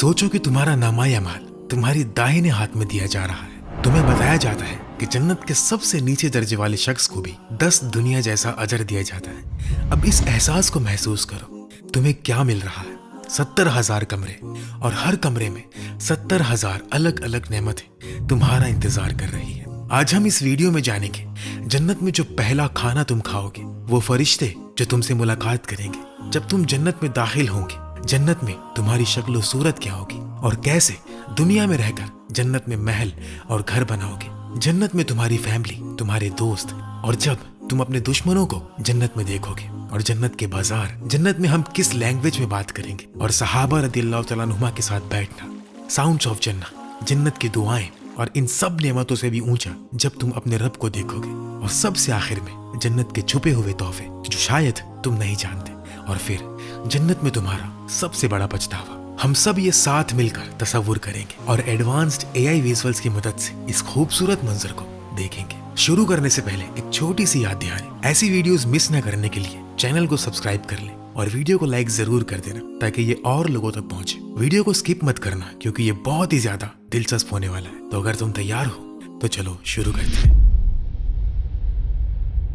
सोचो कि तुम्हारा नामाए अमाल तुम्हारी दाहिने हाथ में दिया जा रहा है। तुम्हें बताया जाता है कि जन्नत के सबसे नीचे दर्जे वाले शख्स को भी 10 दुनिया जैसा अजर दिया जाता है। अब इस एहसास को महसूस करो, तुम्हें क्या मिल रहा है। 70,000 कमरे और हर कमरे में 70,000 अलग अलग नेमतें तुम्हारा इंतजार कर रही है। आज हम इस वीडियो में जानेंगे जन्नत में जो पहला खाना तुम खाओगे, वो फरिश्ते जो तुमसे मुलाकात करेंगे जब तुम जन्नत में दाखिल होंगे, जन्नत में तुम्हारी शक्ल सूरत क्या होगी और कैसे दुनिया में रहकर जन्नत में महल और घर बनाओगे, जन्नत में तुम्हारी फैमिली, तुम्हारे दोस्त, और जब तुम अपने दुश्मनों को जन्नत में देखोगे, और जन्नत के बाजार, जन्नत में हम किस लैंग्वेज में बात करेंगे, और सहाबा रदियल्लाहु तआला अन्हुमा के साथ बैठना, साउंड्स ऑफ जन्नत, जन्नत की दुआएं, और इन सब नेमतों से भी ऊंचा जब तुम अपने रब को देखोगे, और सबसे आखिर में जन्नत के छुपे हुए तोहफे जो शायद तुम नहीं जानते, और फिर जन्नत में तुम्हारा सबसे बड़ा पछतावा। हम सब ये साथ मिलकर तसव्वुर करेंगे और एडवांस्ड AI विजुअल्स की मदद से इस खूबसूरत मंजर को देखेंगे। शुरू करने से पहले एक छोटी सी याद दिहानी, ऐसी वीडियोस मिस न करने के लिए चैनल को सब्सक्राइब कर लें और वीडियो को लाइक जरूर कर देना ताकि ये और लोगों तक पहुंचे। वीडियो को स्किप मत करना क्योंकि ये बहुत ही ज्यादा दिलचस्प होने वाला है। तो अगर तुम तैयार हो तो चलो शुरू करते हैं।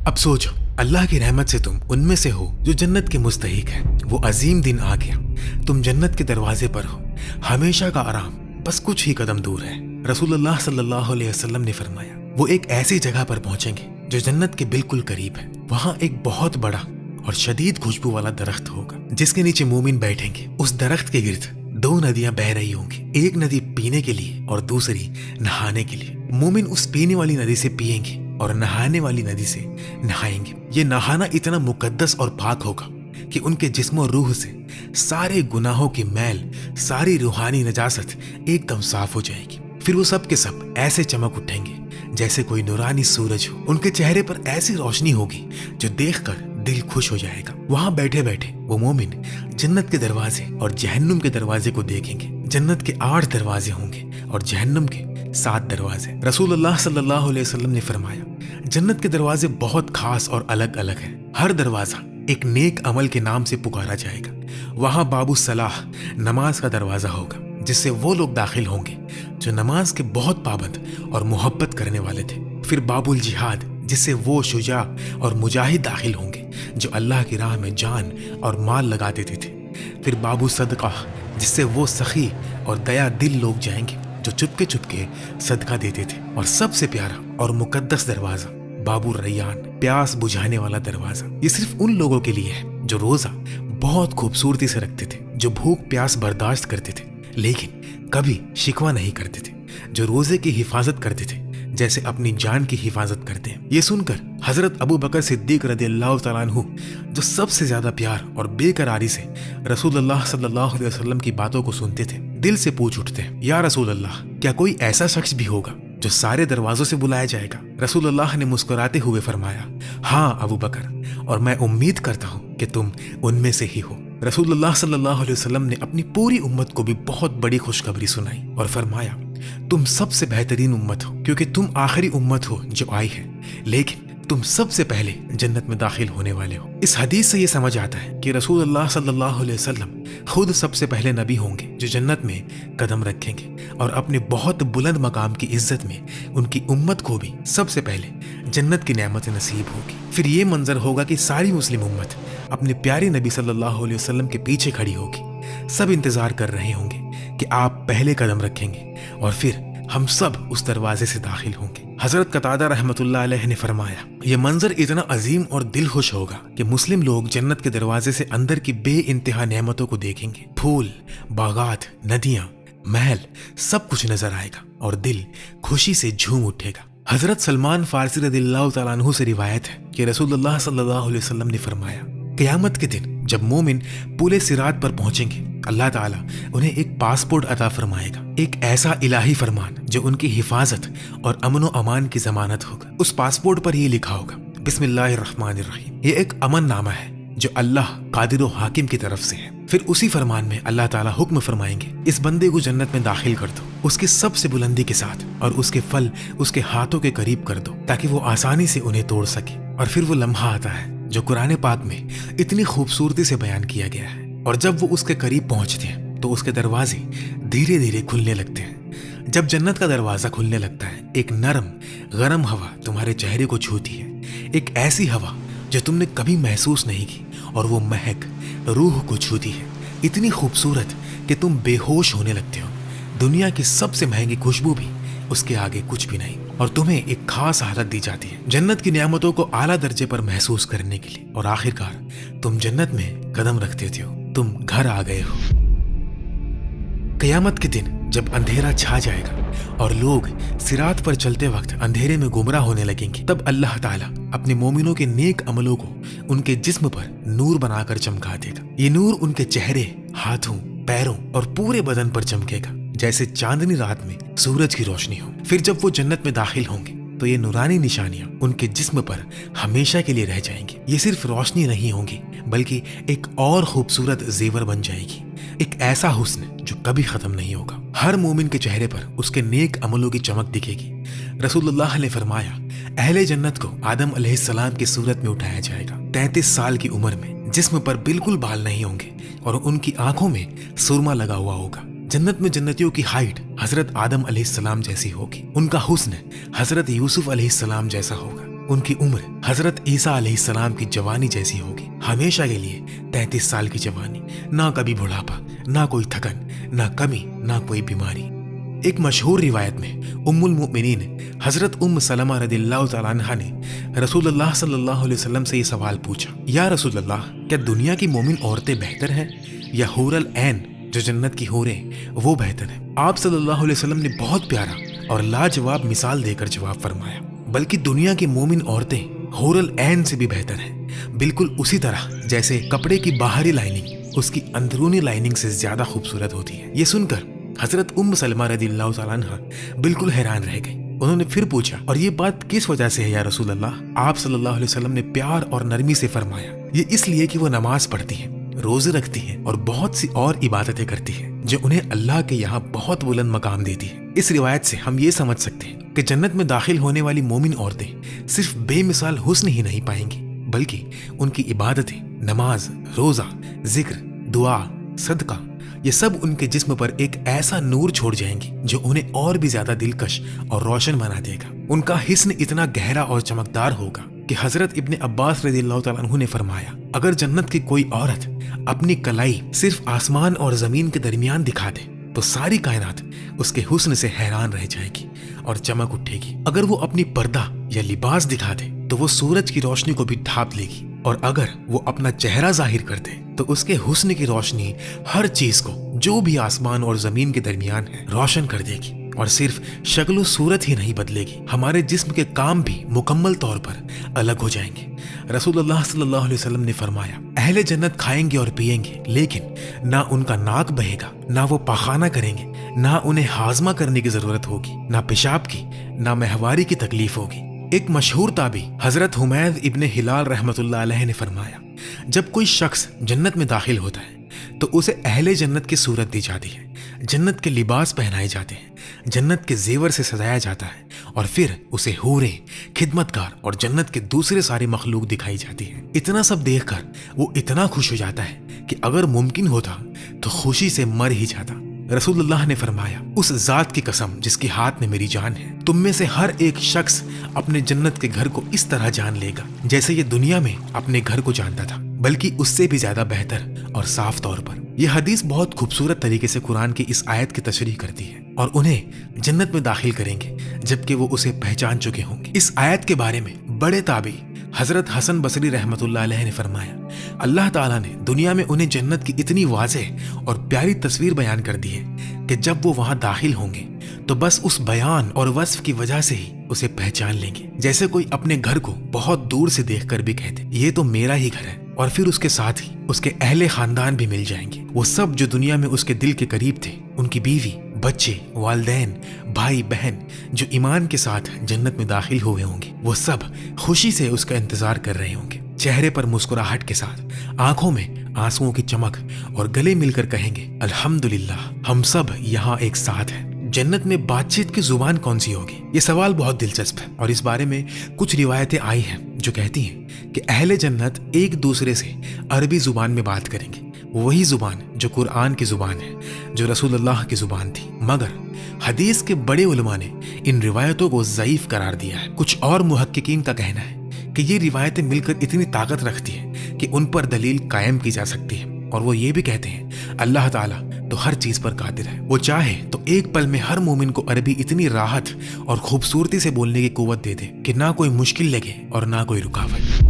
अब सोचो, अल्लाह की रहमत से तुम उनमें से हो जो जन्नत के मुस्तहिक है। वो अजीम दिन आ गया, तुम जन्नत के दरवाजे पर हो। हमेशा का आराम बस कुछ ही कदम दूर है। रसूलुल्लाह सल्लल्लाहु अलैहि वसल्लम ने फरमाया, वो एक ऐसी जगह पर पहुंचेंगे जो जन्नत के बिल्कुल करीब है। वहां एक बहुत बड़ा और शदीद खुशबू वाला दरख्त होगा जिसके नीचे मोमिन बैठेंगे। उस दरख्त के गिर्द 2 नदियां बह रही होंगी, एक नदी पीने के लिए और दूसरी नहाने के लिए। मोमिन उस पीने वाली नदी से पिएंगे और नहाने वाली नदी से नहाएंगे। ये नहाना इतना मुकद्दस और पाक होगा कि उनके जिस्म और रूह से सारे गुनाहों की मैल, सारी रूहानी नजासत एकदम साफ हो जाएगी। फिर वो सब के सब ऐसे चमक उठेंगे जैसे कोई नूरानी सूरज हो। उनके चेहरे पर ऐसी रोशनी होगी जो देखकर दिल खुश हो जाएगा। वहां बैठे बैठे वो मोमिन जन्नत के दरवाजे और जहन्नुम के दरवाजे को देखेंगे। जन्नत के 8 दरवाजे होंगे और जहन्नुम के 7 दरवाजे। रसूलुल्लाह सल्लल्लाहु अलैहि वसल्लम ने फरमाया, जन्नत के दरवाजे बहुत खास और अलग अलग हैं। हर दरवाजा एक नेक अमल के नाम से पुकारा जाएगा। वहां बाबू सलाह, नमाज का दरवाजा होगा जिससे वो लोग दाखिल होंगे जो नमाज के बहुत पाबंद और मोहब्बत करने वाले थे। फिर बाबुल जिहाद, जिससे वो शुजा और मुजाहिद दाखिल होंगे जो अल्लाह की राह में जान और माल लगा देते थे। फिर बाबू सदका, जिससे वो सखी और दया दिल लोग जाएंगे जो चुपके चुपके सदका देते थे। और सबसे प्यारा और मुकद्दस दरवाजा बाबू रैयान, प्यास बुझाने वाला दरवाजा। ये सिर्फ उन लोगों के लिए है जो रोजा बहुत खूबसूरती से रखते थे, जो भूख प्यास बर्दाश्त करते थे लेकिन कभी शिकवा नहीं करते थे, जो रोजे की हिफाजत करते थे जैसे अपनी जान की हिफाजत करते हैं। ये सुनकर हजरत अबू बकर सिद्दीक रदियल्लाहु तआला अन्हु, जो सबसे ज्यादा प्यार और बेकरारी से रसूलुल्लाह सल्लल्लाहु अलैहि वसल्लम की बातों को सुनते थे, दिल से पूछ उठते हैं, या रसूल अल्लाह, क्या कोई ऐसा शख्स भी होगा जो सारे दरवाजों से बुलाया जाएगा? रसूलुल्लाह ने मुस्कुराते हुए फरमाया, हाँ अबू बकर, और मैं उम्मीद करता हूँ कि तुम उनमें से ही हो। रसूलुल्लाह सल्लल्लाहु अलैहि वसल्लम ने अपनी पूरी उम्मत को भी बहुत बड़ी खुशखबरी सुनाई और फरमाया, तुम सबसे बेहतरीन उम्मत हो क्योंकि तुम आखिरी उम्मत हो जो आई है, लेकिन तुम सबसे पहले जन्नत में दाखिल होने वाले हो। इस हदीस से ये समझ आता है कि रसूलुल्लाह सल्लल्लाहु अलैहि वसल्लम खुद सबसे पहले नबी होंगे जो जन्नत में कदम रखेंगे और अपने बहुत बुलंद मकाम की इज्जत में उनकी उम्मत को भी सबसे पहले जन्नत की नेमत नसीब होगी। फिर ये मंजर होगा कि सारी मुस्लिम उम्मत अपने प्यारे नबी सल्लल्लाहु अलैहि वसल्लम के पीछे खड़ी होगी। सब इंतजार कर रहे होंगे कि आप पहले कदम रखेंगे और फिर हम सब उस दरवाजे से दाखिल होंगे। हजरत कतादा रहमतुल्लाह अलैह ने फरमाया, यह मंजर इतना अजीम और दिल खुश होगा कि मुस्लिम लोग जन्नत के दरवाजे से अंदर की बे इंतहा नेमतों को देखेंगे। फूल, बागात, नदियां, महल, सब कुछ नजर आएगा और दिल खुशी से झूम उठेगा। हजरत सलमान फारसी रदियल्लाहु तआला अन्हु से रिवायत है कि रसूलुल्लाह सल्लल्लाहु अलैहि वसल्लम ने फरमाया, क़यामत के दिन जब मोमिन पुले सिरात पर पहुंचेंगे, अल्लाह ताला उन्हें एक पासपोर्ट अता फरमाएगा, एक ऐसा इलाही फरमान जो उनकी हिफाजत और अमन व अमान की जमानत होगा। उस पासपोर्ट पर ये लिखा होगा, बिस्मिल्लाहिर्रहमानिर्रहीम। ये एक अमन नामा है जो अल्लाह कादिर व हाकिम की तरफ से है। फिर उसी फरमान में अल्लाह ताला हुक्म फरमाएंगे, इस बंदे को जन्नत में दाखिल कर दो, उसकी सबसे बुलंदी के साथ, और उसके फल उसके हाथों के करीब कर दो ताकि वो आसानी से उन्हें तोड़ सके। और फिर वो लम्हा आता है जो कुरान पाक में इतनी खूबसूरती से बयान किया गया है, और जब वो उसके करीब पहुंचते हैं तो उसके दरवाजे धीरे धीरे खुलने लगते हैं। जब जन्नत का दरवाजा खुलने लगता है, एक नरम गरम हवा तुम्हारे चेहरे को छूती है, एक ऐसी हवा जो तुमने कभी महसूस नहीं की, और वो महक रूह को छूती है, इतनी खूबसूरत कि तुम बेहोश होने लगते हो। दुनिया की सबसे महंगी खुशबू भी उसके आगे कुछ भी नहीं, और तुम्हें एक खास हालत दी जाती है जन्नत की नियामतों को आला दर्जे पर महसूस करने के लिए। और आखिरकार तुम जन्नत में कदम रख देते हो, तुम घर आ गए हो। क़यामत के दिन जब अंधेरा छा जाएगा और लोग सिरात पर चलते वक्त अंधेरे में गुमराह होने लगेंगे, तब अल्लाह ताला अपने मोमिनों के नेक अमलों को उनके जिस्म पर नूर बनाकर चमका देगा। ये नूर उनके चेहरे, हाथों, पैरों और पूरे बदन पर चमकेगा जैसे चांदनी रात में सूरज की रोशनी हो। फिर जब वो जन्नत में दाखिल होंगे तो ये नूरानी निशानियां उनके जिस्म पर हमेशा के लिए रह जाएंगी। ये सिर्फ रोशनी नहीं होंगी बल्कि एक और खूबसूरत जेवर बन जाएगी, एक ऐसा हुस्न जो कभी खत्म नहीं होगा। हर मोमिन के चेहरे पर उसके नेक अमलों की चमक दिखेगी। रसूलुल्लाह ने फरमाया, अहले जन्नत को आदम अलैहिस्सलाम की सूरत में उठाया जाएगा, 33 साल की उम्र में, जिस्म पर बिल्कुल बाल नहीं होंगे और उनकी आंखों में सुरमा लगा हुआ होगा। जन्नत में जन्नतियों की हाइट हजरत आदम अलैहिस्सलाम जैसी होगी, उनका हुस्न हजरत यूसुफ अलैहिस्सलाम जैसा होगा, उनकी उम्र हजरत ईसा अलैहिस्सलाम की जवानी जैसी होगी, हमेशा के लिए 33 साल की जवानी, ना कभी बुढ़ापा, ना कोई थकन, ना कमी, ना कोई बीमारी। एक मशहूर रिवायत में उम्मुल मोमिनीन हजरत उम्म सलमा रदियल्लाहु तआला अन्हा ने रसूलुल्लाह सल्लल्लाहु अलैहि वसल्लम से ये सवाल पूछा, या रसूलल्लाह, क्या दुनिया की मोमिन औरतें बेहतर हैं या हूरल ऐन जो जन्नत की हूरें वो बेहतर है? आप सल्लल्लाहु अलैहि वसल्लम ने बहुत प्यारा और लाजवाब मिसाल देकर जवाब फरमाया, बल्कि दुनिया की मोमिन औरतें हूरल ऐन से भी बेहतर हैं, बिल्कुल उसी तरह जैसे कपड़े की बाहरी लाइनिंग उसकी अंदरूनी लाइनिंग से ज्यादा खूबसूरत होती है। ये सुनकर हजरत उम्म सलमा रदियल्लाहु तआला अन्हा बिल्कुल हैरान रह गई। उन्होंने फिर पूछा, और ये बात किस वजह से है या रसूल अल्लाह? आप सल्लल्लाहु अलैहि वसल्लम ने प्यार और नरमी से फरमाया, ये इसलिए कि वो नमाज पढ़ती है, रोजे रखती है और बहुत सी और इबादतें करती है जो उन्हें अल्लाह के यहाँ बहुत बुलंद मकाम देती है। इस रिवायत से हम ये समझ सकते हैं कि जन्नत में दाखिल होने वाली मोमिन औरतें सिर्फ बेमिसाल हुस्न ही नहीं पाएंगी, बल्कि उनकी इबादतें, नमाज, रोजा, जिक्र, दुआ, सदका, ये सब उनके जिस्म पर एक ऐसा नूर छोड़ जाएंगी जो उन्हें और भी ज्यादा दिलकश और रोशन बना देगा। उनका हिस्न इतना गहरा और चमकदार होगा कि हजरत इब्ने अब्बास रज़ियल्लाहु तआला अन्हु ने फरमाया, अगर जन्नत की कोई औरत अपनी कलाई सिर्फ आसमान और जमीन के दरमियान दिखा दे तो सारी कायनात उसके हुस्न से हैरान रह जाएगी और चमक उठेगी। अगर वो अपनी पर्दा या लिबास दिखा दे तो वो सूरज की रोशनी को भी ढांप लेगी, और अगर वो अपना चेहरा जाहिर कर दे तो उसके हुस्न की रोशनी हर चीज को जो भी आसमान और जमीन के दरमियान है रोशन कर देगी। और सिर्फ शक्ल सूरत ही नहीं बदलेगी, हमारे जिस्म के काम भी मुकम्मल तौर पर अलग हो जाएंगे। रसूलुल्लाह सल्लल्लाहु अलैहि वसल्लम ने फरमाया, अहले जन्नत खाएंगे और पिएंगे, लेकिन ना उनका नाक बहेगा, ना वो पाखाना करेंगे, ना उन्हें हाजमा करने की जरूरत होगी, ना पेशाब की, ना महवारी की तकलीफ होगी। एक मशहूर ताबी हजरत हुमैद इब्ने हिलाल रहमतुल्लाह अलैह ने फरमाया, जब कोई शख्स जन्नत में दाखिल होता है तो उसे अहले जन्नत की सूरत दी जाती है, जन्नत के लिबास पहनाए जाते हैं, जन्नत के जेवर से सजाया जाता है, और फिर उसे हूरें, खिदमतकार और जन्नत के दूसरे सारे मखलूक दिखाई जाती है। इतना सब देखकर वो इतना खुश हो जाता है कि अगर मुमकिन होता तो खुशी से मर ही जाता। रसूलुल्लाह ने फरमाया, उस जात की कसम जिसके हाथ में मेरी जान है, तुम में से हर एक शख्स अपने जन्नत के घर को इस तरह जान लेगा जैसे ये दुनिया में अपने घर को जानता था, बल्कि उससे भी ज्यादा बेहतर और साफ तौर पर। यह हदीस बहुत खूबसूरत तरीके से कुरान की इस आयत की तशरीह करती है और उन्हें जन्नत में दाखिल करेंगे जबकि वो उसे पहचान चुके होंगे। इस आयत के बारे में बड़े ताबी हजरत हसन बसरी रहमतुल्लाह अलैह ने फरमाया, अल्लाह ताला ने दुनिया में उन्हें जन्नत की इतनी वाज़ेह और प्यारी तस्वीर बयान कर दी है कि जब वो वहां दाखिल होंगे तो बस उस बयान और वस्फ की वजह से ही उसे पहचान लेंगे, जैसे कोई अपने घर को बहुत दूर से देखकर भी कहते, ये तो मेरा ही घर है। और फिर उसके साथ ही उसके अहले खानदान भी मिल जाएंगे, वो सब जो दुनिया में उसके दिल के करीब थे, उनकी बीवी, बच्चे, वालिदैन, भाई बहन जो ईमान के साथ जन्नत में दाखिल हुए होंगे, वो सब खुशी से उसका इंतजार कर रहे होंगे, चेहरे पर मुस्कुराहट के साथ, आंखों में आंसुओं की चमक, और गले मिलकर कहेंगे, अल्हम्दुलिल्लाह, हम सब यहाँ एक साथ हैं। जन्नत में बातचीत की जुबान कौन सी होगी? ये सवाल बहुत दिलचस्प है और इस बारे में कुछ रिवायतें आई हैं जो कहती हैं कि अहले जन्नत एक दूसरे से अरबी जुबान में बात करेंगे, وہی زبان جو قرآن کی زبان ہے، جو رسول اللہ کی زبان تھی، مگر حدیث کے بڑے علماء نے ان روایتوں کو ضعیف قرار دیا ہے۔ کچھ اور محققین کا کہنا ہے کہ یہ روایتیں مل کر اتنی طاقت رکھتی ہیں کہ ان پر دلیل قائم کی جا سکتی ہے، اور وہ یہ بھی کہتے ہیں اللہ تعالیٰ تو ہر چیز پر قادر ہے، وہ چاہے تو ایک پل میں ہر مومن کو عربی اتنی راحت اور خوبصورتی سے بولنے کی قوت دے دے کہ نہ کوئی مشکل لگے اور نہ کوئی رکاوٹ۔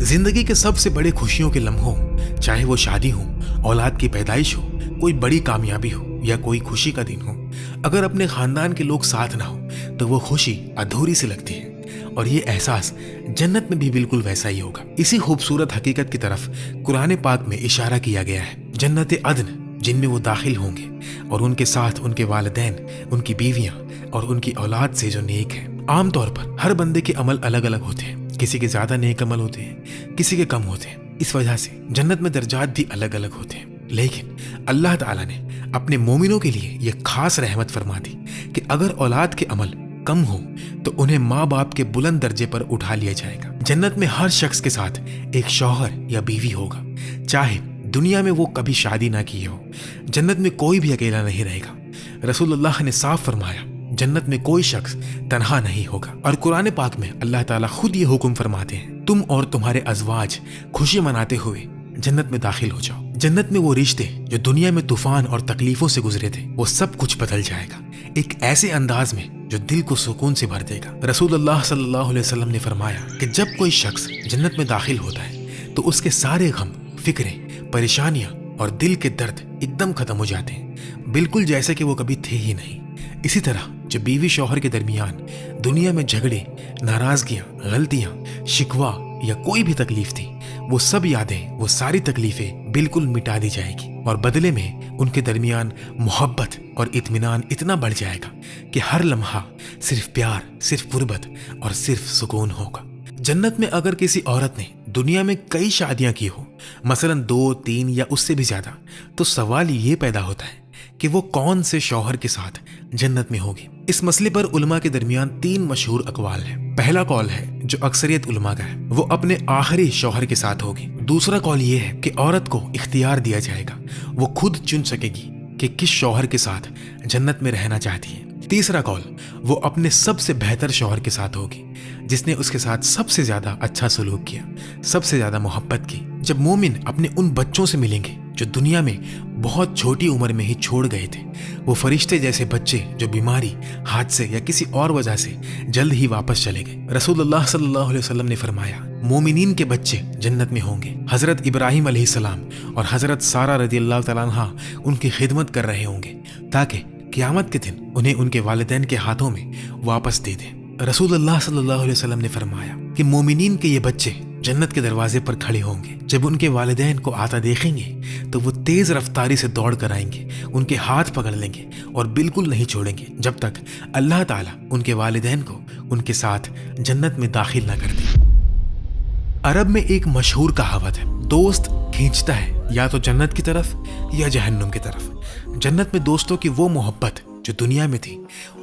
زندگی کے سب سے بڑے خوشیوں کے لمحوں، چاہے وہ شادی ہو، اولاد کی پیدائش ہو، کوئی بڑی کامیابی ہو یا کوئی خوشی کا دن ہو، اگر اپنے خاندان کے لوگ ساتھ نہ ہو تو وہ خوشی ادھوری سی لگتی ہے، اور یہ احساس جنت میں بھی بالکل ویسا ہی ہوگا۔ اسی خوبصورت حقیقت کی طرف قرآن پاک میں اشارہ کیا گیا ہے۔ جنت عدن جن میں وہ داخل ہوں گے اور ان کے ساتھ ان کے والدین، ان کی بیویاں اور ان کی اولاد سے جو نیک ہیں۔ عام طور پر ہر بندے کے عمل الگ الگ ہوتے ہیں، کسی کے زیادہ نیک عمل ہوتے ہیں، کسی کے کم ہوتے ہیں، اس وجہ سے جنت میں درجات بھی الگ الگ ہوتے ہیں۔ لیکن اللہ تعالیٰ نے اپنے مومنوں کے لیے یہ خاص رحمت فرما دی کہ اگر اولاد کے عمل کم ہو تو انہیں ماں باپ کے بلند درجے پر اٹھا لیا جائے گا۔ جنت میں ہر شخص کے ساتھ ایک شوہر یا بیوی ہوگا، چاہے دنیا میں وہ کبھی شادی نہ کی ہو۔ جنت میں کوئی بھی اکیلا نہیں رہے گا۔ رسول اللہ نے صاف فرمایا جنت میں کوئی شخص تنہا نہیں ہوگا، اور قرآن پاک میں اللہ تعالیٰ خود یہ حکم فرماتے ہیں تم اور تمہارے ازواج خوشی مناتے ہوئے جنت میں داخل ہو جاؤ۔ جنت میں وہ رشتے جو دنیا میں طوفان اور تکلیفوں سے گزرے تھے وہ سب کچھ بدل جائے گا، ایک ایسے انداز میں جو دل کو سکون سے بھر دے گا۔ رسول اللہ صلی اللہ علیہ وسلم نے فرمایا کہ جب کوئی شخص جنت میں داخل ہوتا ہے تو اس کے سارے غم، فکریں، پریشانیاں اور دل کے درد ایک دم ختم ہو جاتے ہیں، بالکل جیسے کہ وہ کبھی تھے ہی نہیں۔ اسی طرح جو بیوی شوہر کے درمیان دنیا میں جھگڑے، ناراضگیاں، غلطیاں، شکوہ یا کوئی بھی تکلیف تھی، وہ سب یادیں، وہ ساری تکلیفیں بالکل مٹا دی جائے گی، اور بدلے میں ان کے درمیان محبت اور اطمینان اتنا بڑھ جائے گا کہ ہر لمحہ صرف پیار، صرف قربت اور صرف سکون ہوگا۔ جنت میں اگر کسی عورت نے دنیا میں کئی شادیاں کی ہو، مثلا 2، 3 یا اس سے بھی زیادہ، تو سوال یہ پیدا ہوتا ہے کہ وہ کون سے شوہر کے ساتھ جنت میں ہوگی۔ اس مسئلے پر علماء کے درمیان 3 مشہور اقوال ہیں۔ پہلا قول ہے جو اکثریت علماء کا ہے، وہ اپنے آخری شوہر کے ساتھ ہوگی۔ دوسرا قول یہ ہے کہ عورت کو اختیار دیا جائے گا، وہ خود چن سکے گی کہ کس شوہر کے ساتھ جنت میں رہنا چاہتی ہے۔ تیسرا قول وہ اپنے سب سے بہتر شوہر کے ساتھ ہوگی، جس نے اس کے ساتھ سب سے زیادہ اچھا سلوک کیا، سب سے زیادہ محبت کی۔ جب مومن اپنے ان بچوں سے ملیں گے جو دنیا میں بہت چھوٹی عمر میں ہی چھوڑ گئے تھے، وہ فرشتے جیسے بچے جو بیماری، حادثے یا کسی اور وجہ سے جلد ہی واپس چلے گئے۔ رسول اللہ صلی اللہ علیہ وسلم نے فرمایا مومنین کے بچے جنت میں ہوں گے۔ حضرت ابراہیم علیہ السلام اور حضرت سارہ رضی اللہ تعالیٰ عنہا ان کی خدمت کر رہے ہوں گے تاکہ قیامت کے دن انہیں ان کے والدین کے ہاتھوں میں واپس دے دیں۔ رسول اللہ صلی اللہ علیہ وسلم نے فرمایا کہ مومنین کے یہ بچے جنت کے دروازے پر کھڑے ہوں گے، جب ان کے والدین کو آتا دیکھیں گے تو وہ تیز رفتاری سے دوڑ کر آئیں گے، ان کے ہاتھ پکڑ لیں گے اور بالکل نہیں چھوڑیں گے جب تک اللہ تعالیٰ ان کے والدین کو ان کے ساتھ جنت میں داخل نہ کر دے۔ عرب میں ایک مشہور کہاوت ہے، دوست کھینچتا ہے یا تو جنت کی طرف یا جہنم کی طرف۔ جنت میں دوستوں کی وہ محبت جو دنیا میں تھی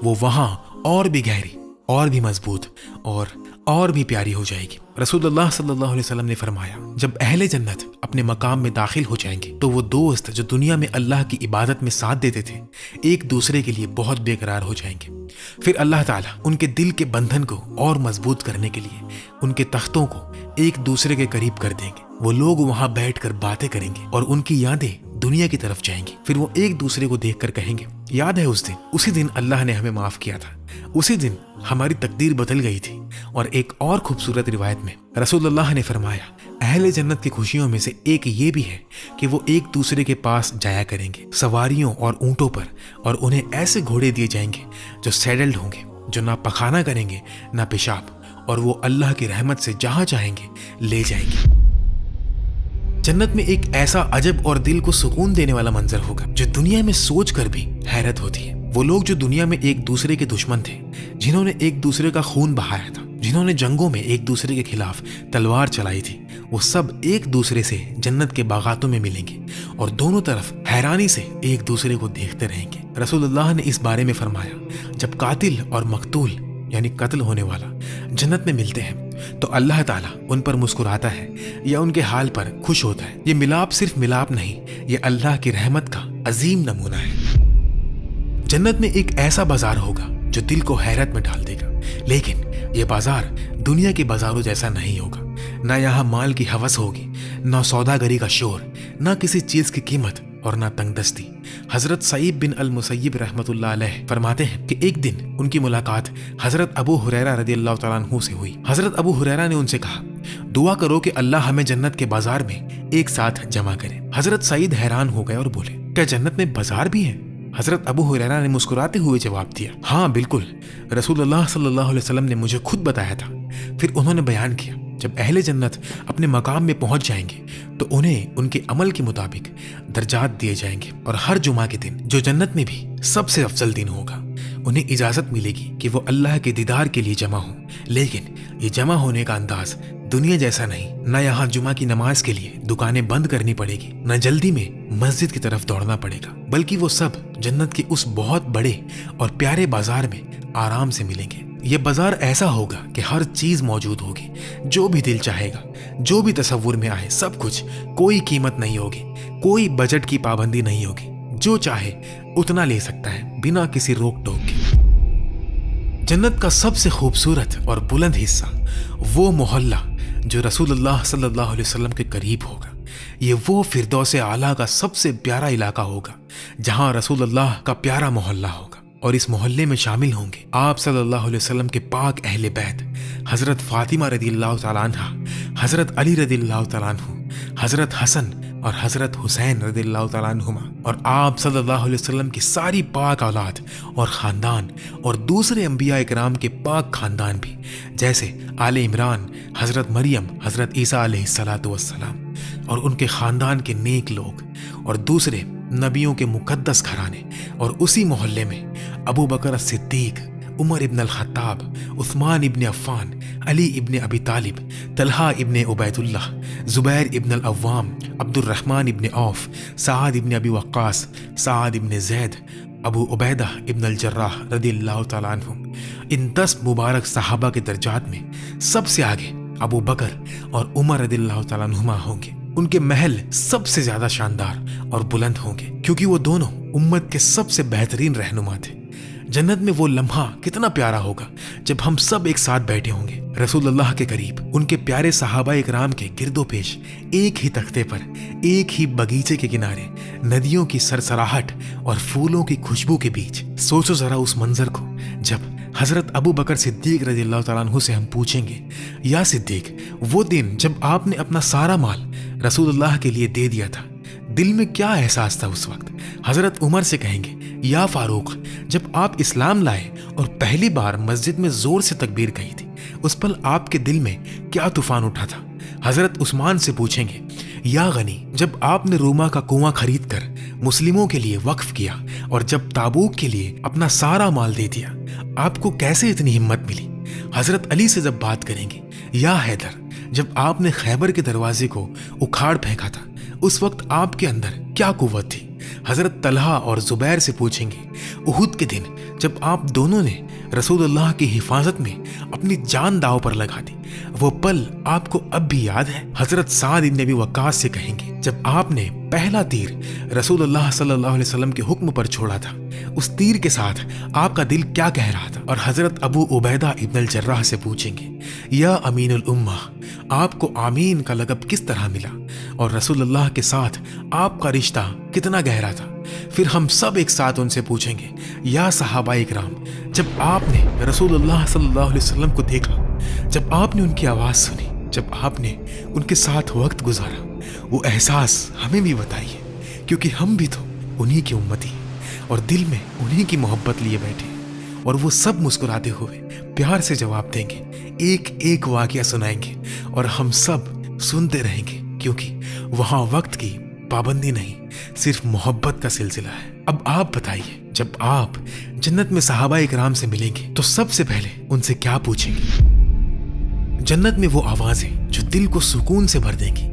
وہ وہاں اور بھی گہری، اور بھی مضبوط اور بھی پیاری ہو جائے گی۔ رسول اللہ صلی اللہ علیہ وسلم نے فرمایا جب اہل جنت اپنے مقام میں داخل ہو جائیں گے تو وہ دوست جو دنیا میں اللہ کی عبادت میں ساتھ دیتے تھے ایک دوسرے کے لیے بہت بے قرار ہو جائیں گے۔ پھر اللہ تعالیٰ ان کے دل کے بندھن کو اور مضبوط کرنے کے لیے ان کے تختوں کو ایک دوسرے کے قریب کر دیں گے۔ وہ لوگ وہاں بیٹھ کر باتیں کریں گے اور ان کی یادیں دنیا کی طرف جائیں گی۔ پھر وہ ایک دوسرے کو دیکھ کر کہیں گے یاد ہے اسی دن اللہ نے ہمیں معاف کیا تھا، اسی دن ہماری تقدیر بدل گئی تھی۔ اور ایک اور خوبصورت روایت میں رسول اللہ نے فرمایا اہل جنت کی خوشیوں میں سے ایک یہ بھی ہے کہ وہ ایک دوسرے کے پاس جایا کریں گے سواریوں اور اونٹوں پر، اور انہیں ایسے گھوڑے دیے جائیں گے جو سیڈلڈ ہوں گے، جو نہ پخانہ کریں گے نہ پیشاب، اور وہ اللہ کی رحمت سے جہاں چاہیں گے لے جائیں گے۔ جنت میں ایک ایسا عجب اور دل کو سکون دینے والا منظر ہوگا جو دنیا میں سوچ کر بھی حیرت ہوتی ہے۔ وہ لوگ جو دنیا میں ایک دوسرے کے دشمن تھے، جنہوں نے ایک دوسرے کا خون بہایا تھا، جنہوں نے جنگوں میں ایک دوسرے کے خلاف تلوار چلائی تھی، وہ سب ایک دوسرے سے جنت کے باغاتوں میں ملیں گے اور دونوں طرف حیرانی سے ایک دوسرے کو دیکھتے رہیں گے۔ رسول اللہ نے اس بارے میں فرمایا جب قاتل اور مقتول یعنی قتل ہونے والا جنت میں ملتے ہیں تو اللہ تعالیٰ ان پر مسکراتا ہے یا ان کے حال پر خوش ہوتا ہے۔ یہ ملاپ صرف ملاپ نہیں، یہ اللہ کی رحمت کا عظیم نمونہ ہے۔ جنت میں ایک ایسا بازار ہوگا جو دل کو حیرت میں ڈال دے گا، لیکن یہ بازار دنیا کے بازاروں جیسا نہیں ہوگا۔ نہ یہاں مال کی ہوس ہوگی، نہ سوداگری کا شور، نہ کسی چیز کی قیمت اور نہ تنگ دستی۔ حضرت سعید بن المسیب رحمۃ اللہ علیہ فرماتے ہیں کہ ایک دن ان کی ملاقات حضرت ابو ہریرہ رضی اللہ تعالیٰ عنہ سے ہوئی۔ حضرت ابو ہریرہ نے ان سے کہا، دعا کرو کہ اللہ ہمیں جنت کے بازار میں ایک ساتھ جمع کرے۔ حضرت سعید حیران ہو گئے اور بولے، کیا جنت میں بازار بھی ہے؟ حضرت ابو ہریرہ نے مسکراتے ہوئے جواب دیا، ہاں بالکل، رسول اللہ صلی اللہ علیہ وسلم نے مجھے خود بتایا تھا۔ پھر انہوں نے بیان کیا، جب اہل جنت اپنے مقام میں پہنچ جائیں گے تو انہیں ان کے عمل کے مطابق درجات دیے جائیں گے، اور ہر جمعہ کے دن جو جنت میں بھی سب سے افضل دن ہوگا، انہیں اجازت ملے گی کہ وہ اللہ کے دیدار کے لیے جمع ہوں۔ لیکن یہ جمع ہونے کا انداز دنیا جیسا نہیں، نہ یہاں جمعہ کی نماز کے لیے دکانیں بند کرنی پڑے گی، نہ جلدی میں مسجد کی طرف دوڑنا پڑے گا، بلکہ وہ سب جنت کے اس بہت بڑے اور پیارے بازار میں آرام سے ملیں گے۔ یہ بازار ایسا ہوگا کہ ہر چیز موجود ہوگی، جو بھی دل چاہے گا، جو بھی تصور میں آئے، سب کچھ، کوئی قیمت نہیں ہوگی، کوئی بجٹ کی پابندی نہیں ہوگی، جو چاہے اتنا لے سکتا ہے بنا کسی روک ٹوک کے۔ جنت کا سب سے خوبصورت اور بلند حصہ وہ محلہ جو رسول اللہ صلی اللہ علیہ وسلم کے قریب ہوگا۔ یہ وہ فردوس اعلیٰ کا سب سے پیارا علاقہ ہوگا جہاں رسول اللہ کا پیارا محلہ ہوگا، اور اس محلے میں شامل ہوں گے آپ صلی اللہ علیہ وسلم کے پاک اہل بیت، حضرت فاطمہ رضی اللہ تعالیٰ عنہ، حضرت علی رضی اللہ تعالیٰ عنہ، حضرت حسن اور حضرت حسین رضی اللہ تعالیٰ عنہما، اور آپ صلی اللہ علیہ وسلم کی ساری پاک اولاد اور خاندان، اور دوسرے انبیاء اکرام کے پاک خاندان بھی، جیسے آل عمران، حضرت مریم، حضرت عیسیٰ علیہ الصلاۃ والسلام، اور ان کے خاندان کے نیک لوگ، اور دوسرے نبیوں کے مقدس گھرانے۔ اور اسی محلے میں ابو بکر صدیق، عمر ابن الخطاب، عثمان ابن عفان، علی ابن ابی طالب، طلحہ ابن عبید اللہ، زبیر ابن العوام، عبد الرحمن ابن عوف، سعد ابن ابی وقاص، سعد ابن زید، ابو عبیدہ ابن الجراح رضی اللہ تعالیٰ عنہ۔ ان 10 مبارک صحابہ کے درجات میں سب سے آگے ابو بکر اور عمر رضی اللہ تعالیٰ عنہما ہوں گے۔ ان کے محل سب سے زیادہ شاندار اور بلند ہوں گے، کیونکہ وہ دونوں امت کے سب سے بہترین رہنما تھے۔ جنت میں وہ لمحہ کتنا پیارا ہوگا جب ہم سب ایک ساتھ بیٹھے ہوں گے رسول اللہ کے قریب، ان کے پیارے صحابہ اکرام کے گرد و پیش، ایک ہی تختے پر، ایک ہی باغیچے کے کنارے، ندیوں کی سرسراہٹ اور پھولوں کی خوشبو کے بیچ۔ سوچو ذرا اس منظر کو جب حضرت ابو بکر صدیق رضی اللہ تعالیٰ عنہ سے ہم پوچھیں گے، یا صدیق، وہ دن جب آپ نے اپنا سارا مال رسول اللہ کے لیے دے دیا تھا، دل میں کیا احساس تھا اس وقت؟ حضرت عمر سے کہیں گے، یا فاروق، جب آپ اسلام لائے اور پہلی بار مسجد میں زور سے تکبیر کہی تھی، اس پل آپ کے دل میں کیا طوفان اٹھا تھا؟ حضرت عثمان سے پوچھیں گے، یا غنی، جب آپ نے روما کا کنواں خرید کر مسلموں کے لیے وقف کیا اور جب تابوک کے لیے اپنا سارا مال دے دیا، آپ کو کیسے اتنی ہمت ملی؟ حضرت علی سے جب بات کریں گے، یا حیدر، جب آپ نے خیبر کے دروازے کو اکھاڑ پھینکا تھا، اس وقت آپ کے اندر کیا قوت تھی؟ حضرت طلحہ اور زبیر سے پوچھیں گے، احد کے دن جب آپ دونوں نے رسول اللہ کی حفاظت میں اپنی جان داؤ پر لگا دی، وہ پل آپ کو اب بھی یاد ہے؟ حضرت سعد بن ابی وقاص سے کہیں گے، جب آپ نے پہلا تیر رسول اللہ صلی اللہ علیہ وسلم کے حکم پر چھوڑا تھا، اس تیر کے ساتھ آپ کا دل کیا کہہ رہا تھا؟ اور حضرت ابو عبیدہ ابن الجراح سے پوچھیں گے، یا امین الامہ، آپ کو آمین کا لقب کس طرح ملا اور رسول اللہ کے ساتھ آپ کا رشتہ کتنا گہرا تھا؟ پھر ہم سب ایک ساتھ ان سے پوچھیں گے، یا صحابہ اکرام، جب آپ نے رسول اللہ صلی اللہ علیہ وسلم کو دیکھا، جب آپ نے ان کی آواز سنی، جب آپ نے ان کے ساتھ وقت گزارا، وہ احساس ہمیں بھی بتائیے، کیونکہ ہم بھی تو انہی کی امتی اور دل میں انہی کی محبت لیے بیٹھے۔ اور وہ سب مسکراتے ہوئے پیار سے جواب دیں گے، ایک ایک واقعہ سنائیں گے اور ہم سب سنتے رہیں گے، کیونکہ وہاں وقت کی پابندی نہیں، صرف محبت کا سلسلہ ہے۔ اب آپ بتائیے، جب آپ جنت میں صحابہ اکرام سے ملیں گے تو سب سے پہلے ان سے کیا پوچھیں گے؟ جنت میں وہ آوازیں جو دل کو سکون سے بھر دیں گی۔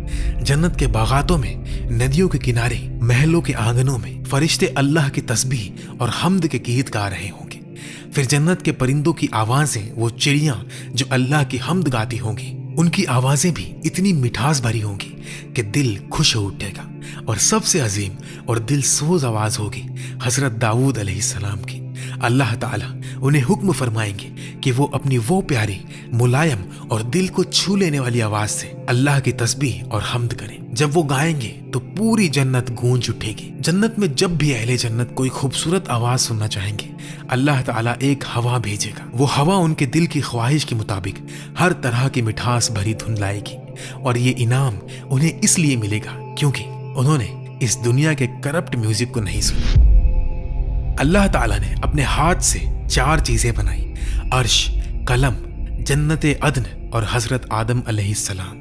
جنت کے باغاتوں میں، ندیوں کے کنارے، محلوں کے آنگنوں میں فرشتے اللہ کی تسبیح اور حمد کے گیت گا رہے ہوں گے۔ फिर जन्नत के परिंदों की आवाजें, वो चिड़ियां जो अल्लाह की हम्द गाती होंगी, उनकी आवाजें भी इतनी मिठास भरी होंगी कि दिल खुश हो उठेगा। और सबसे अजीम और दिल सोज आवाज होगी हजरत दाऊद अलैहिस्सलाम की। अल्लाह ताला उन्हें हुक्म फरमाएंगे कि वो अपनी वो प्यारी, मुलायम और दिल को छू लेने वाली आवाज से अल्लाह की तस्बीह और हम्द करें। जब वो गाएंगे तो पूरी जन्नत गूंज उठेगी। जन्नत में जब भी अहले जन्नत कोई खूबसूरत आवाज सुनना चाहेंगे, अल्लाह ताला एक हवा भेजेगा। वो हवा उनके दिल की ख्वाहिश के मुताबिक हर तरह की मिठास भरी धुन लाएगी। और ये इनाम उन्हें इसलिए मिलेगा क्योंकि उन्होंने इस दुनिया के करप्ट म्यूजिक को नहीं सुना। अल्लाह ताला ने अपने हाथ से 4 चीजें बनाई: अर्श, कलम, जन्नत अदन और हजरत आदम अलैहिस्सलाम।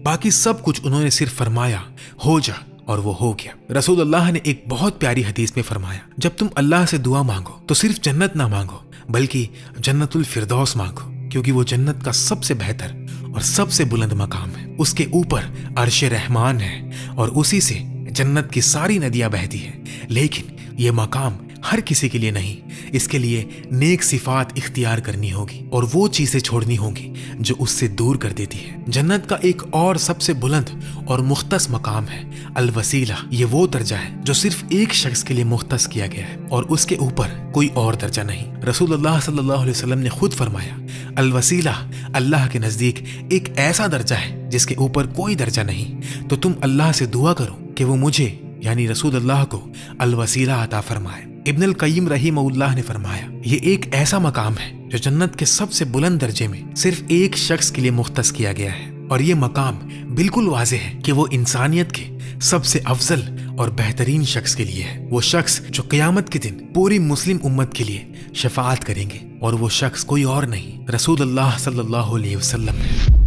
बाकी सब कुछ उन्होंने सिर्फ फरमाया हो जा और वो हो गया। रसूलुल्लाह ने एक बहुत प्यारी हदीस में फरमाया, जब तुम अल्लाह से दुआ मांगो तो सिर्फ जन्नत ना मांगो बल्कि जन्नतुल फिरदौस मांगो, क्योंकि वो जन्नत का सबसे बेहतर और सबसे बुलंद मकाम है। उसके ऊपर अर्श रहमान है और उसी से जन्नत की सारी नदियां बहती हैं। लेकिन ये मकाम हर किसी के लिए नहीं, इसके लिए नेक सिफात इख्तियार करनी होगी और वो चीजें छोड़नी होंगी जो उससे दूर कर देती है। जन्नत का एक और सबसे बुलंद और मुख्तस मकाम है अल वसीला। ये वो दर्जा है जो सिर्फ एक शख्स के लिए मुख्तस किया गया है और उसके ऊपर कोई और दर्जा नहीं। रसूलुल्लाह सल्लल्लाहु अलैहि वसल्लम ने खुद फरमाया, अल वसीला अल्लाह के नजदीक एक ऐसा दर्जा है जिसके ऊपर कोई दर्जा नहीं। तो तुम अल्लाह से दुआ करो कि वो मुझे यानी रसूलुल्लाह को अल वसीला अता फरमाए। इब्न अल कय्यिम रहीमहुल्लाह ने फरमाया, ये एक ऐसा मकाम है जो जन्नत के सबसे बुलंद दर्जे में सिर्फ एक शख्स के लिए मुख्तस किया गया है। और ये मकाम बिल्कुल वाज़ेह है कि वो इंसानियत के सबसे अफजल और बेहतरीन शख्स के लिए है। वो शख्स जो क़यामत के दिन पूरी मुस्लिम उम्मत के लिए शफाअत करेंगे और वो शख्स कोई और नहीं, रसूलुल्लाह सल्लल्लाहु अलैहि वसल्लम है।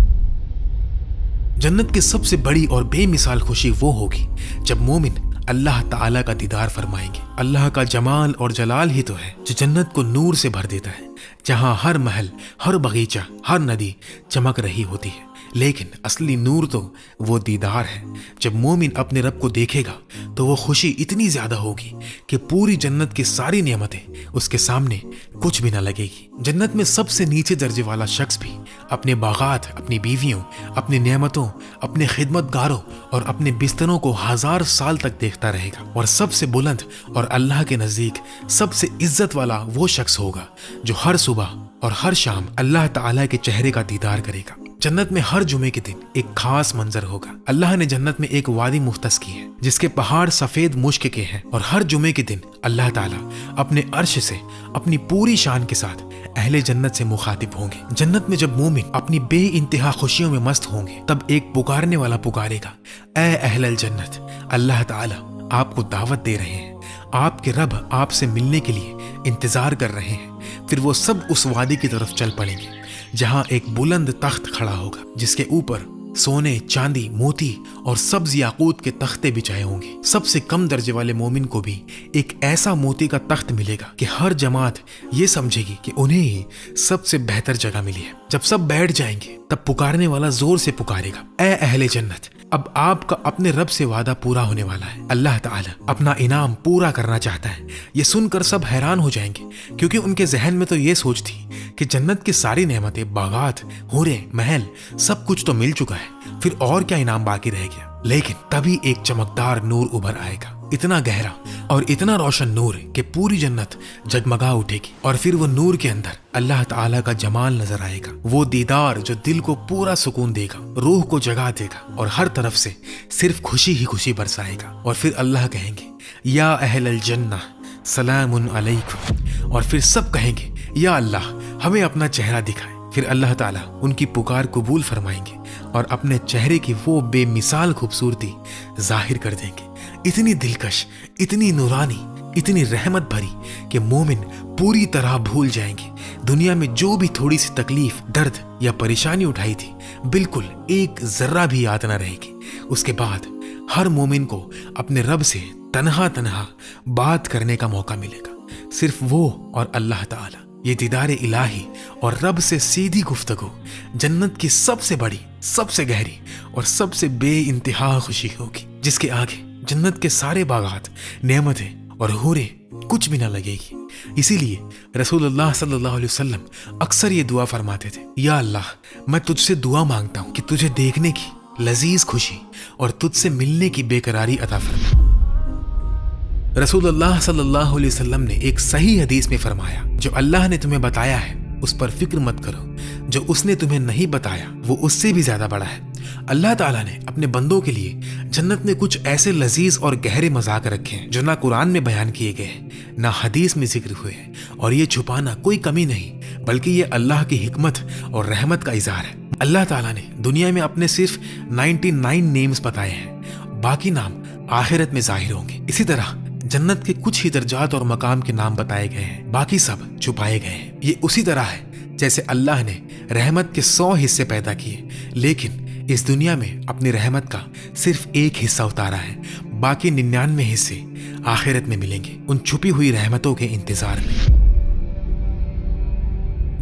जन्नत की सबसे बड़ी और बेमिसाल खुशी वो होगी जब मोमिन अल्लाह ताला का दीदार फरमाएंगे। अल्लाह का जमाल और जलाल ही तो है जो जन्नत को नूर से भर देता है, जहां हर महल, हर बगीचा, हर नदी चमक रही होती है। लेकिन असली नूर तो वो दीदार है। जब मोमिन अपने रब को देखेगा तो वो खुशी इतनी ज्यादा होगी कि पूरी जन्नत की सारी नेमतें उसके सामने कुछ भी ना लगेगी। जन्नत में सबसे नीचे दर्जे वाला शख्स भी अपने बागात, अपनी बीवियों, अपनी नेमतों, अपने खिदमतगारों और अपने बिस्तरों को 1000 साल तक देखता रहेगा। और सबसे बुलंद और अल्लाह के नजदीक सबसे इज्जत वाला वो शख्स होगा जो हर सुबह और हर शाम अल्लाह ताला के चेहरे का दीदार करेगा। जन्नत में हर जुमे के दिन एक खास मंजर होगा। अल्लाह ने जन्नत में एक वादी मुख्तस की है जिसके पहाड़ सफेद मुश्क के हैं और हर जुमे के दिन अल्लाह ताला अपने अर्श से अपनी पूरी शान के साथ अहले जन्नत से मुखातिब होंगे। जन्नत में जब मोमिन अपनी बे इंतहा खुशियों में मस्त होंगे तब एक पुकारने वाला पुकारेगा, ऐ अहलल जन्नत, अल्लाह ताला आपको दावत दे रहे हैं, आपके रब आपसे मिलने के लिए इंतजार कर रहे हैं। फिर वो सब उस वादी की तरफ चल पड़ेंगे जहां एक बुलंद तख्त खड़ा होगा जिसके ऊपर सोने, चांदी, मोती और सब्ज याकूत के तख्ते बिछाए होंगे। सबसे कम दर्जे वाले मोमिन को भी एक ऐसा मोती का तख्त मिलेगा कि हर जमात ये समझेगी कि उन्हें ही सबसे बेहतर जगह मिली है। जब सब बैठ जाएंगे तब पुकारने वाला जोर से पुकारेगा, ऐ अहले जन्नत, अब आपका अपने रब से वादा पूरा होने वाला है। अल्लाह ताला अपना इनाम पूरा करना चाहता है। ये सुनकर सब हैरान हो जाएंगे क्योंकि उनके जहन में तो ये सोच थी कि जन्नत की सारी नेमतें, बागात, हूरें, महल सब कुछ तो मिल चुका है, फिर और क्या इनाम बाकी रह गया। लेकिन तभी एक चमकदार नूर उभर आएगा, इतना गहरा और इतना रोशन नूर कि पूरी जन्नत जगमगा उठेगी। और फिर वो नूर के अंदर अल्लाह ताला का जमाल नजर आएगा, वो दीदार जो दिल को पूरा सुकून देगा, रूह को जगा देगा और हर तरफ से सिर्फ खुशी ही खुशी बरसाएगा। और फिर अल्लाह कहेंगे, या अहलल जन्नह सलामुन अलैकुम, और फिर सब कहेंगे, या अल्लाह हमें अपना चेहरा दिखाए। फिर अल्लाह ताला उनकी पुकार कबूल फरमाएंगे और अपने चेहरे की वो बेमिसाल खूबसूरती जाहिर कर देंगे, इतनी दिलकश, इतनी नूरानी, इतनी रहमत भरी कि मोमिन पूरी तरह भूल जाएंगे दुनिया में जो भी थोड़ी सी तकलीफ, दर्द या परेशानी उठाई थी, बिल्कुल एक जर्रा भी याद न रहेगी। उसके बाद हर मोमिन को अपने रब से तन्हा तन्हा बात करने का मौका मिलेगा, सिर्फ वो और अल्लाह ताला। ये दीदार इलाही और रब से सीधी गुफ्तगू जन्नत की सबसे बड़ी, सबसे गहरी और सबसे बे इंतहा खुशी होगी, जिसके आगे जन्नत के सारे बागात, नेमतें और हूरें कुछ भी ना लगेगी। इसीलिए रसूलुल्लाह सल्लल्लाहु अलैहि वसल्लम अक्सर ये दुआ फरमाते थे, या अल्लाह, मैं तुझसे दुआ मांगता हूँ कि तुझे देखने की लजीज खुशी और तुझसे मिलने की बेकरारी अता फरमा। रसूलुल्लाह सल्लल्लाहु अलैहि वसल्लम ने एक सही हदीस में फरमाया, जो अल्लाह ने तुम्हें बताया है उस पर फिक्र मत करो, जो उसने तुम्हें नहीं बताया वो उससे भी ज्यादा बड़ा है। अल्लाह ताला ने अपने बंदों के लिए जन्नत में कुछ ऐसे लजीज और गहरे मजाक रखे हैं जो ना कुरान में बयान किए गए हैं, ना हदीस में जिक्र हुए हैं, और ये छुपाना कोई कमी नहीं बल्कि ये अल्लाह की हिकमत और रहमत का इज़हार है। अल्लाह ताला ने दुनिया में अपने सिर्फ 99 नेम्स बताए हैं, बाकी नाम आखिरत में जाहिर होंगे। इसी तरह जन्नत के कुछ ही दर्जात और मकाम के नाम बताए गए हैं, बाकी सब छुपाए गए हैं। ये उसी तरह है जैसे अल्लाह ने रहमत के 100 हिस्से पैदा किए, लेकिन इस दुनिया में अपनी रहमत का सिर्फ एक हिस्सा उतारा है, बाकी 99 हिस्से आखिरत में मिलेंगे, उन छुपी हुई रहमतों के इंतजार में।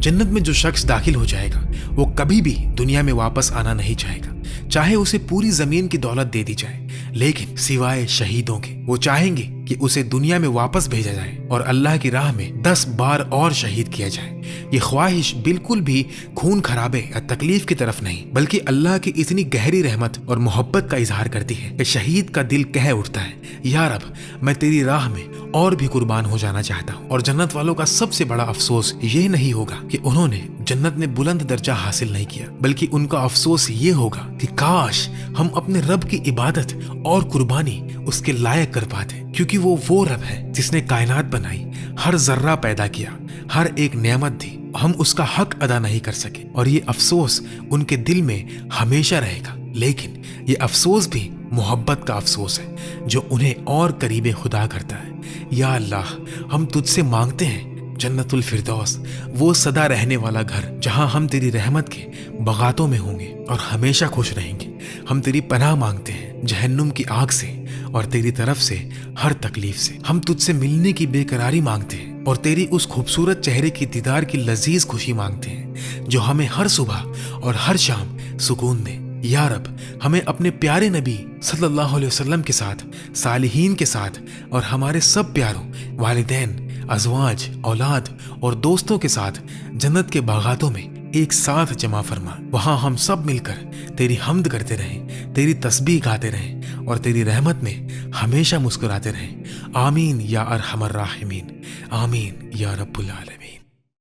जन्नत में जो शख्स दाखिल हो जाएगा वो कभी भी दुनिया में वापस आना नहीं चाहेगा, चाहे उसे पूरी जमीन की दौलत दे दी जाए, लेकिन सिवाय शहीदों के। वो चाहेंगे कि उसे दुनिया में वापस भेजा जाए और अल्लाह की राह में 10 बार और शहीद किया जाए। ये ख्वाहिश बिल्कुल भी खून खराबे या तकलीफ की तरफ नहीं, बल्कि अल्लाह की इतनी गहरी रहमत और मोहब्बत का इजहार करती है कि शहीद का दिल कह उठता है, या रब, मैं तेरी राह में और भी कुर्बान हो जाना चाहता हूँ। और जन्नत वालों का सबसे बड़ा अफसोस ये नहीं होगा कि उन्होंने जन्नत में बुलंद दर्जा हासिल नहीं किया, बल्कि उनका अफसोस ये होगा कि काश हम अपने रब की इबादत और कुर्बानी उसके लायक कर पाते, क्योंकि वो रब है जिसने कायनात बनाई, हर जर्रा पैदा किया, हर एक नेमत दी, हम उसका हक अदा नहीं कर सके। और ये अफसोस उनके दिल में हमेशा रहेगा, लेकिन ये अफसोस भी मोहब्बत का अफसोस है जो उन्हें और करीबे खुदा करता है। या अल्लाह, हम तुझसे मांगते हैं जन्नतुल फिरदौस, वो सदा रहने वाला घर जहां हम तेरी रहमत के बगातों में होंगे और हमेशा खुश रहेंगे। हम तेरी पनाह मांगते हैं जहन्नुम की आग से और तेरी तरफ से हर तकलीफ से। हम तुझसे मिलने की बेकरारी मांगते हैं और तेरी उस खूबसूरत चेहरे की दीदार की लजीज खुशी मांगते हैं जो हमें हर सुबह और हर शाम सुकून दे। या रब, हमें अपने प्यारे नबी सल्लल्लाहु अलैहि वसल्लम के साथ, सालिहीन के साथ और हमारे सब प्यारों, वालिदैन, अज़वाज, औलाद और दोस्तों के साथ जन्नत के बागातों में एक साथ जमा फरमा। वहां हम सब मिलकर तेरी हम्द करते रहें, तेरी तस्बीह गाते रहें और तेरी रहमत में हमेशा मुस्कुराते रहें। आमीन या अरहमर राहिमीन, आमीन या रब्बुल आलमीन।